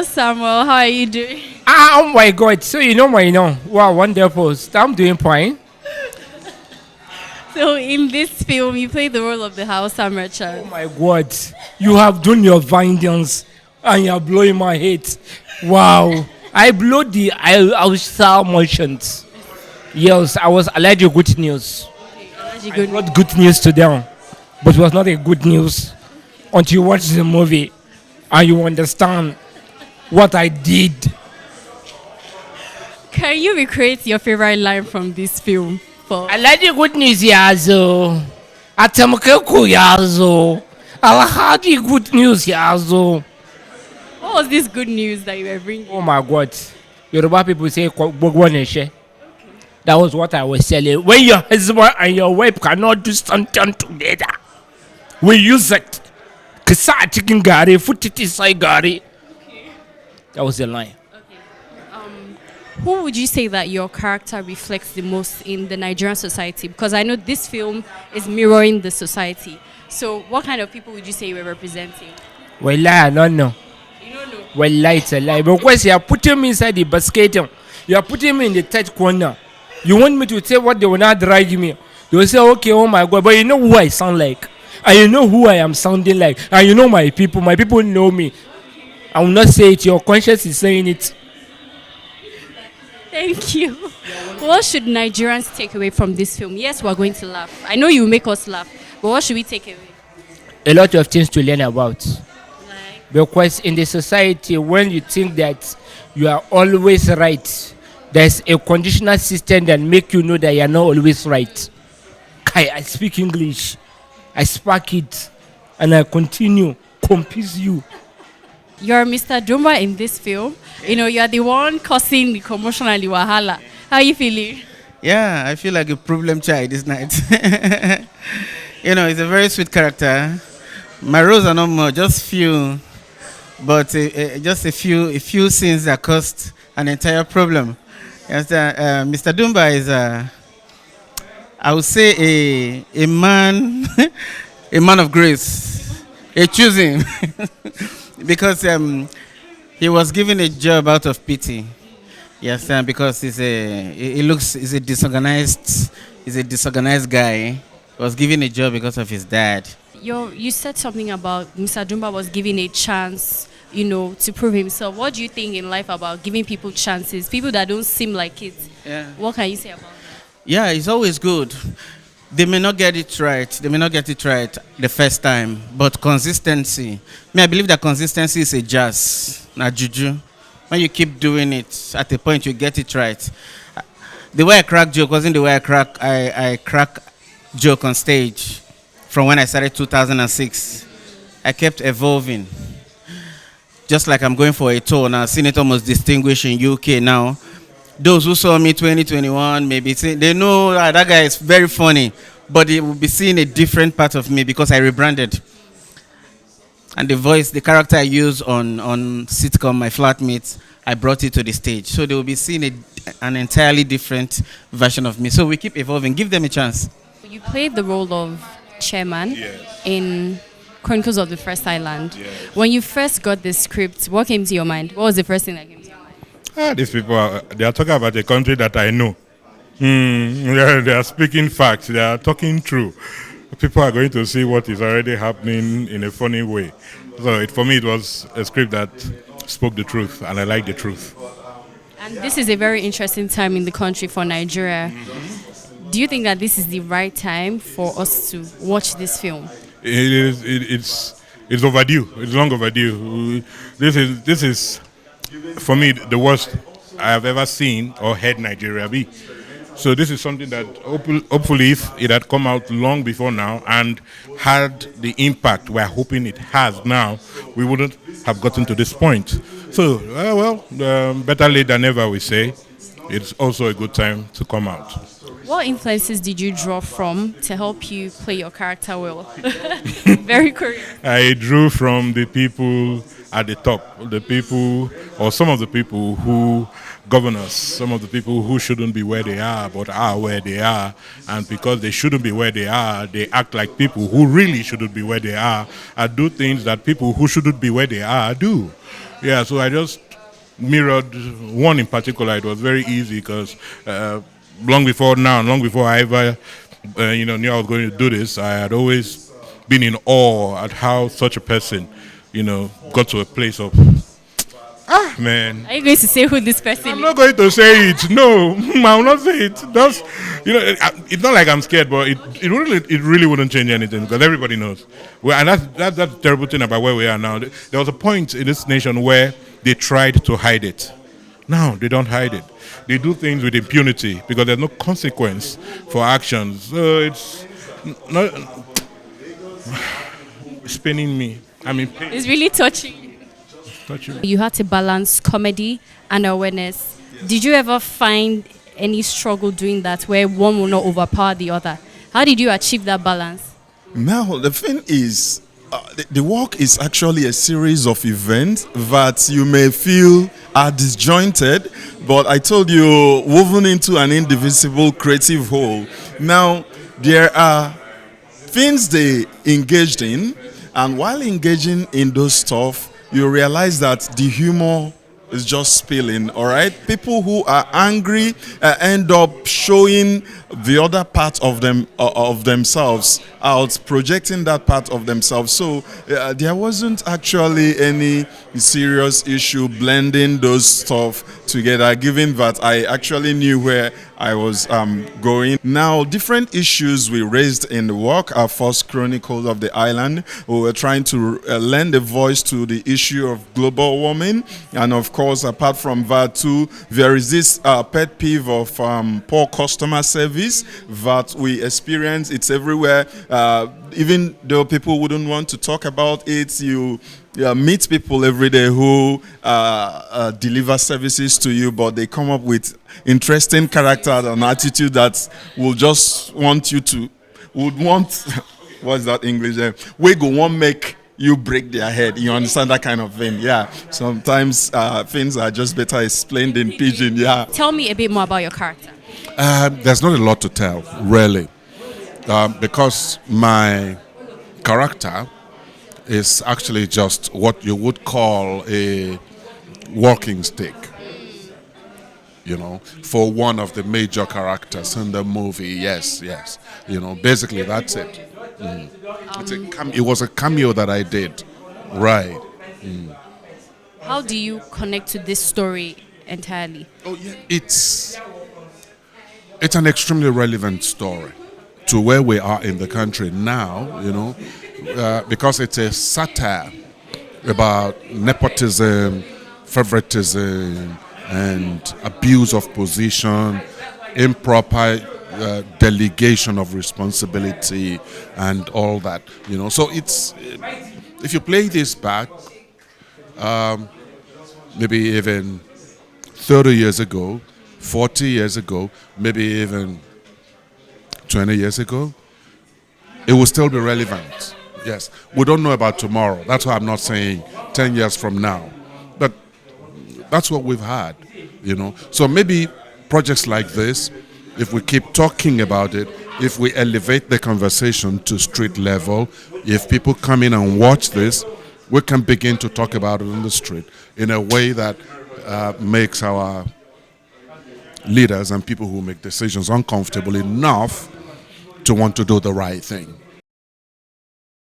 Hello, Samuel. How are you doing? Oh my God. So you know. Wow, wonderful. I'm doing fine. So, in this film, you play the role of the Hausa Oh merchant. my God. You have done your findings and you're blowing my head. Wow. I blow the Hausa merchants. Yes, I was allergic good news. That's a I good brought good news to them, but it was not a good news until you watch the movie and you understand what I did. Can you recreate your favorite line from this film? I like the good news, Yazo. Atamkeku, Yazo. I had the good news, Yazo. What was this good news that you were bringing? Oh my God. Yoruba people say, "Gbogbo." That was what I was selling. When your husband and your wife cannot do something together, we use it. Kisa chicken gari, futiti sai gari. That was the line. Who would you say that your character reflects the most in the Nigerian society? Because I know this film is mirroring the society. So, what kind of people would you say you were representing? Well, I don't know. You don't know. Well, it's a lie. Because you are putting me inside the basket. You are putting me in the tight corner. You want me to say what they will not drag me. They will say, okay, oh my God. But you know who I sound like. And you know who I am sounding like. And you know my people. My people know me. I will not say it. Your conscience is saying it. Thank you. What should Nigerians take away from this film? Yes, we're going to laugh. I know you will make us laugh. But what should we take away? A lot of things to learn about. Like, Because in the society, when you think that you are always right, there's a conditional system that make you know that you are not always right. Kai, I speak English. I spark it. And I continue. Compete you. you're Mr. Dumba in this film. You know, you're the one causing the commotion and the wahala. How are you feeling? Yeah, I feel like a problem child this night. He's a very sweet character. My roles are not more, just few, but just a few scenes that caused an entire problem. Yes, Mr. Dumba is, I would say, a man, a man of grace, a choosing, because he was given a job out of pity. Yes, because he's a disorganized guy. He was given a job because of his dad. You said something about Mr. Dumba was given a chance, to prove himself. What do you think in life about giving people chances? People that don't seem like it. Yeah. What can you say about that? Yeah, it's always good. They may not get it right. They may not get it right the first time, but consistency. I believe that consistency is a jazz, not juju. When you keep doing it, at a point you get it right. The way I crack joke wasn't the way I crack joke on stage from when I started 2006. I kept evolving. Just like I'm going for a tour now, Senator Most Distinguished in UK now. Those who saw me 2021, maybe they know that guy is very funny, but they will be seeing a different part of me because I rebranded. And the voice, the character I use on sitcom, My Flatmates, I brought it to the stage. So they will be seeing an entirely different version of me. So we keep evolving. Give them a chance. You played the role of chairman Yes. in Chronicles of the First Island. Yes. When you first got the script, what came to your mind? What was the first thing that came to your mind? These people, they are talking about a country that I know. They are speaking facts. They are talking true. People are going to see what is already happening in a funny way. So for me, it was a script that spoke the truth, and I like the truth. And this is a very interesting time in the country for Nigeria. Do you think that this is the right time for us to watch this film? It's overdue. It's long overdue. This is for me the worst I have ever seen or heard Nigeria be. So this is something that hopefully if it had come out long before now and had the impact we're hoping it has now, we wouldn't have gotten to this point. So, better late than never, we say. It's also a good time to come out. What influences did you draw from to help you play your character well? Very curious. I drew from the people at the top, the people, or some of the people who govern us, some of the people who shouldn't be where they are, but are where they are. And because they shouldn't be where they are, they act like people who really shouldn't be where they are, and do things that people who shouldn't be where they are do. Yeah, so I just mirrored one in particular. It was very easy because long before now, long before I ever, knew I was going to do this, I had always been in awe at how such a person, got to a place of, man. Are you going to say who this person I'm is? not going to say it. No, I will not say it. That's, it's not like I'm scared, but it really wouldn't change anything because everybody knows. Well, and that's the terrible thing about where we are now. There was a point in this nation where they tried to hide it. Now they don't hide it. They do things with impunity because there's no consequence for actions. So it's not spinning me. I mean, It's really touching. You had to balance comedy and awareness. Did you ever find any struggle doing that where one will not overpower the other? How did you achieve that balance? Now, the thing is, the work is actually a series of events that you may feel are disjointed, but I told you, woven into an indivisible creative whole. Now, there are things they engaged in, and while engaging in those stuff, you realize that the humor is just spilling, all right? People who are angry end up showing the other part of themselves out, projecting that part of themselves. So there wasn't actually any serious issue blending those stuff together, given that I actually knew where I was going. Now, different issues we raised in the work are First Chronicles of the Island. We were trying to lend a voice to the issue of global warming. And of course, apart from that too, there is this pet peeve of poor customer service that we experience. It's everywhere. Even though people wouldn't want to talk about it, you meet people every day who deliver services to you, but they come up with interesting character and attitude that will just want you to, what's that English? We go won't make you break their head. You understand that kind of thing? Yeah. Sometimes things are just better explained in pidgin. Yeah. Tell me a bit more about your character. There's not a lot to tell, really, because my character is actually just what you would call a walking stick, for one of the major characters in the movie. Yes, basically that's it. It was a cameo that I did, right. How do you connect to this story entirely? Oh, yeah. It's an extremely relevant story to where we are in the country now, because it's a satire about nepotism, favoritism, and abuse of position, improper delegation of responsibility, and all that. So it's, if you play this back, maybe even 30 years ago, 40 years ago, maybe even 20 years ago, it will still be relevant. Yes, we don't know about tomorrow. That's why I'm not saying 10 years from now. But that's what we've had, So maybe projects like this, if we keep talking about it, if we elevate the conversation to street level, if people come in and watch this, we can begin to talk about it on the street in a way that makes our leaders and people who make decisions uncomfortable enough to want to do the right thing.